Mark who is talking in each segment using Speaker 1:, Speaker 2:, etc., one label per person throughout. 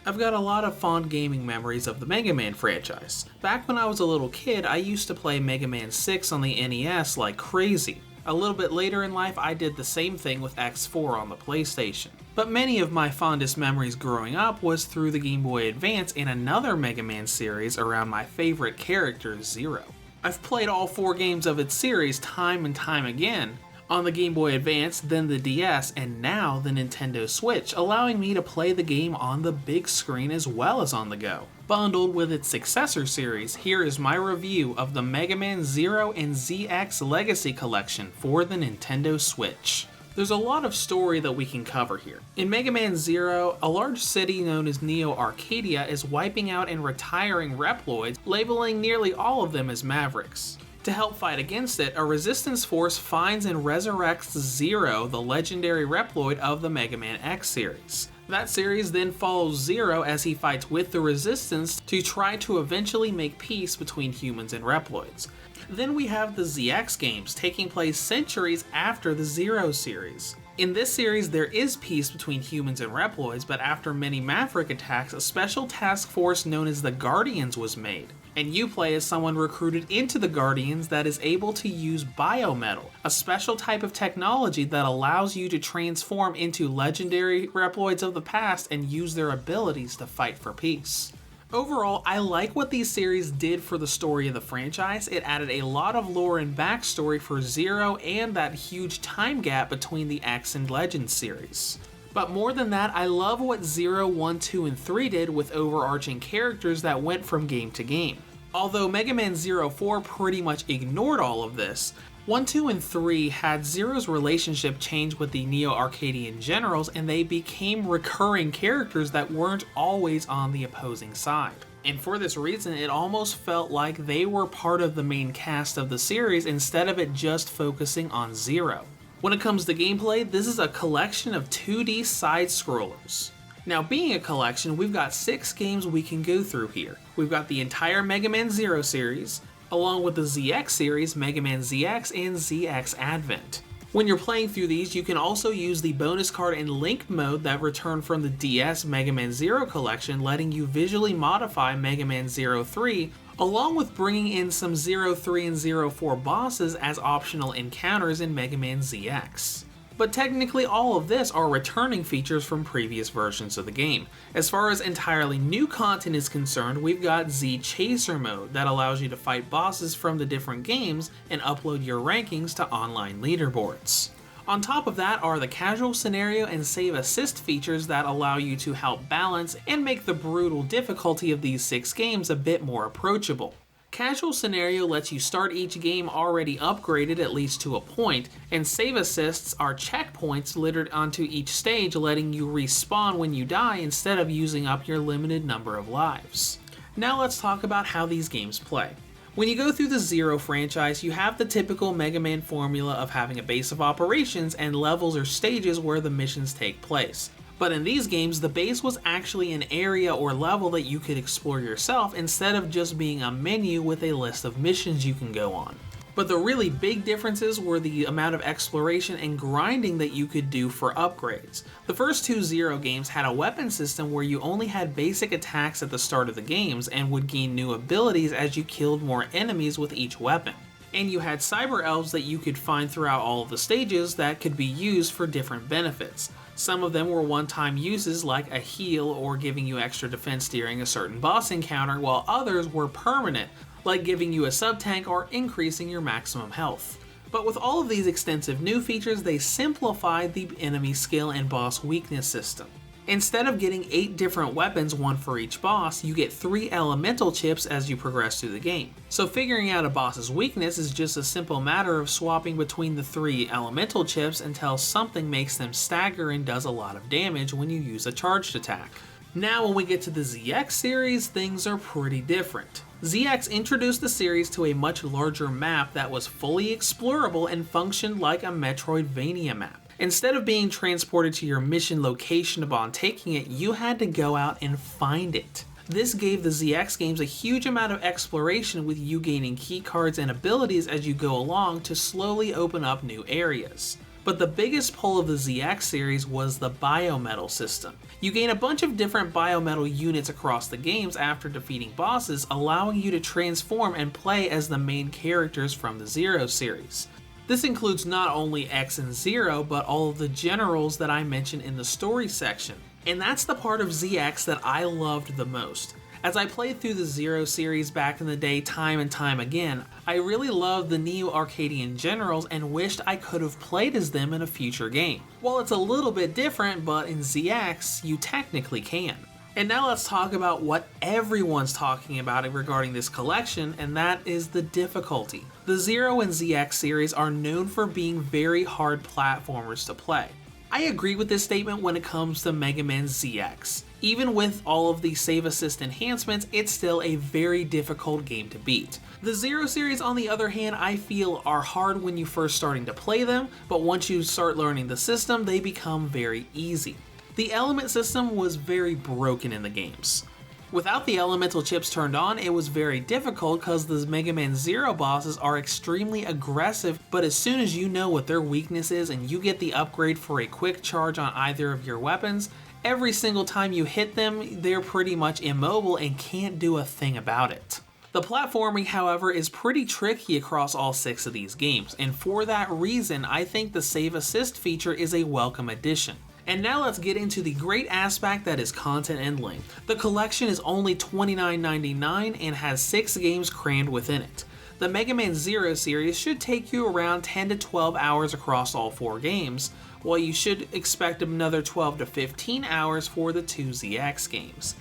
Speaker 1: I've got a lot of fond gaming memories of the Mega Man franchise. Back when I was a little kid, I used to play Mega Man 6 on the NES like crazy. A little bit later in life, I did the same thing with X4 on the PlayStation. But many of my fondest memories growing up was through the Game Boy Advance and another Mega Man series around my favorite character, Zero. I've played all 4 games of its series time and time again, on the Game Boy Advance, then the DS, and now the Nintendo Switch, allowing me to play the game on the big screen as well as on the go. Bundled with its successor series, here is my review of the Mega Man Zero and ZX Legacy Collection for the Nintendo Switch. There's a lot of story that we can cover here. In Mega Man Zero, a large city known as Neo Arcadia is wiping out and retiring Reploids, labeling nearly all of them as Mavericks. To help fight against it, a resistance force finds and resurrects Zero, the legendary Reploid of the Mega Man X series. That series then follows Zero as he fights with the resistance to try to eventually make peace between humans and Reploids. Then we have the ZX games, taking place centuries after the Zero series. In this series, there is peace between humans and Reploids, but after many Maverick attacks, a special task force known as the Guardians was made. And you play as someone recruited into the Guardians that is able to use biometal, a special type of technology that allows you to transform into legendary Reploids of the past and use their abilities to fight for peace. Overall, I like what these series did for the story of the franchise. It added a lot of lore and backstory for Zero and that huge time gap between the X and Legends series. But more than that, I love what Zero, 1, 2, and 3 did with overarching characters that went from game to game. Although Mega Man Zero 4 pretty much ignored all of this, 1, 2, and 3 had Zero's relationship change with the Neo-Arcadian generals, and they became recurring characters that weren't always on the opposing side. And for this reason, it almost felt like they were part of the main cast of the series instead of it just focusing on Zero. When it comes to gameplay, this is a collection of 2D side-scrollers. Now, being a collection, we've got 6 games we can go through here. We've got the entire Mega Man Zero series, along with the ZX series, Mega Man ZX, and ZX Advent. When you're playing through these, you can also use the bonus card and link mode that return from the DS Mega Man Zero collection, letting you visually modify Mega Man Zero 3, along with bringing in some Zero 3 and Zero 4 bosses as optional encounters in Mega Man ZX. But technically all of this are returning features from previous versions of the game. As far as entirely new content is concerned, we've got Z Chaser mode that allows you to fight bosses from the different games and upload your rankings to online leaderboards. On top of that are the casual scenario and save assist features that allow you to help balance and make the brutal difficulty of these 6 games a bit more approachable. Casual scenario lets you start each game already upgraded at least to a point, and save assists are checkpoints littered onto each stage, letting you respawn when you die instead of using up your limited number of lives. Now let's talk about how these games play. When you go through the Zero franchise, you have the typical Mega Man formula of having a base of operations and levels or stages where the missions take place. But in these games, the base was actually an area or level that you could explore yourself instead of just being a menu with a list of missions you can go on. But the really big differences were the amount of exploration and grinding that you could do for upgrades. The first 2 Zero games had a weapon system where you only had basic attacks at the start of the games and would gain new abilities as you killed more enemies with each weapon. And you had cyber elves that you could find throughout all of the stages that could be used for different benefits. Some of them were one-time uses like a heal or giving you extra defense during a certain boss encounter, while others were permanent, like giving you a sub-tank or increasing your maximum health. But with all of these extensive new features, they simplified the enemy skill and boss weakness system. Instead of getting 8 different weapons, one for each boss, you get 3 elemental chips as you progress through the game. So figuring out a boss's weakness is just a simple matter of swapping between the 3 elemental chips until something makes them stagger and does a lot of damage when you use a charged attack. Now when we get to the ZX series, things are pretty different. ZX introduced the series to a much larger map that was fully explorable and functioned like a Metroidvania map. Instead of being transported to your mission location upon taking it, you had to go out and find it. This gave the ZX games a huge amount of exploration, with you gaining key cards and abilities as you go along to slowly open up new areas. But the biggest pull of the ZX series was the Biometal system. You gain a bunch of different Biometal units across the games after defeating bosses, allowing you to transform and play as the main characters from the Zero series. This includes not only X and Zero, but all of the generals that I mentioned in the story section. And that's the part of ZX that I loved the most. As I played through the Zero series back in the day time and time again, I really loved the Neo-Arcadian generals and wished I could have played as them in a future game. Well, it's a little bit different, but in ZX, you technically can. And now let's talk about what everyone's talking about regarding this collection, and that is the difficulty. The Zero and ZX series are known for being very hard platformers to play. I agree with this statement when it comes to Mega Man ZX. Even with all of the save assist enhancements, it's still a very difficult game to beat. The Zero series, on the other hand, I feel are hard when you first starting to play them, but once you start learning the system, they become very easy. The element system was very broken in the games. Without the elemental chips turned on, it was very difficult because the Mega Man Zero bosses are extremely aggressive, but as soon as you know what their weakness is and you get the upgrade for a quick charge on either of your weapons, every single time you hit them, they're pretty much immobile and can't do a thing about it. The platforming, however, is pretty tricky across all 6 of these games, and for that reason, I think the save assist feature is a welcome addition. And now let's get into the great aspect that is content and length. The collection is only $29.99 and has 6 games crammed within it. The Mega Man Zero series should take you around 10 to 12 hours across all 4 games, while you should expect another 12 to 15 hours for the 2 ZX games.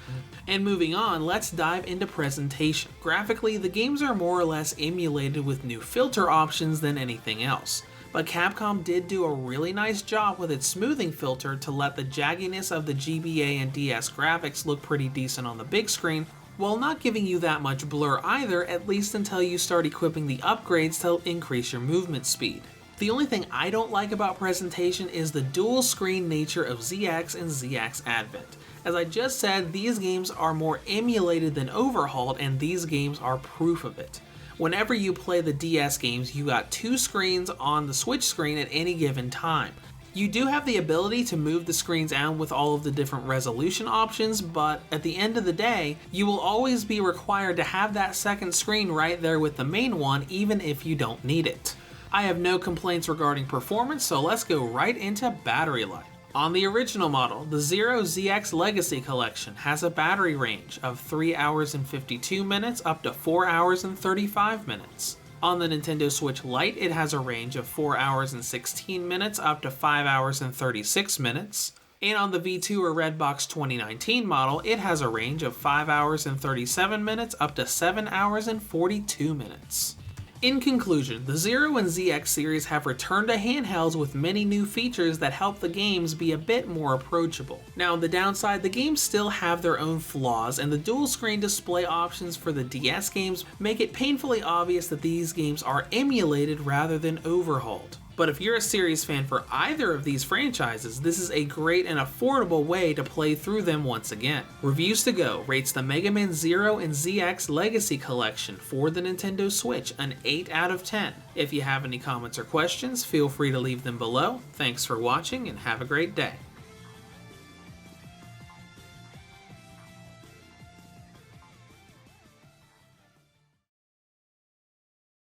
Speaker 1: And moving on, let's dive into presentation. Graphically, the games are more or less emulated with new filter options than anything else. But Capcom did do a really nice job with its smoothing filter to let the jagginess of the GBA and DS graphics look pretty decent on the big screen, while not giving you that much blur either, at least until you start equipping the upgrades to increase your movement speed. The only thing I don't like about presentation is the dual screen nature of ZX and ZX Advent. As I just said, these games are more emulated than overhauled, and these games are proof of it. Whenever you play the DS games, you got 2 screens on the Switch screen at any given time. You do have the ability to move the screens out with all of the different resolution options, but at the end of the day, you will always be required to have that second screen right there with the main one, even if you don't need it. I have no complaints regarding performance, so let's go right into battery life. On the original model, the Zero ZX Legacy Collection has a battery range of 3 hours and 52 minutes up to 4 hours and 35 minutes. On the Nintendo Switch Lite, it has a range of 4 hours and 16 minutes up to 5 hours and 36 minutes. And on the V2 or Redbox 2019 model, it has a range of 5 hours and 37 minutes up to 7 hours and 42 minutes. In conclusion, the Zero and ZX series have returned to handhelds with many new features that help the games be a bit more approachable. Now on the downside, the games still have their own flaws, and the dual screen display options for the DS games make it painfully obvious that these games are emulated rather than overhauled. But if you're a series fan for either of these franchises, this is a great and affordable way to play through them once again. Reviews to Go rates the Mega Man Zero and ZX Legacy Collection for the Nintendo Switch an 8 out of 10. If you have any comments or questions, feel free to leave them below. Thanks for watching and have a great day.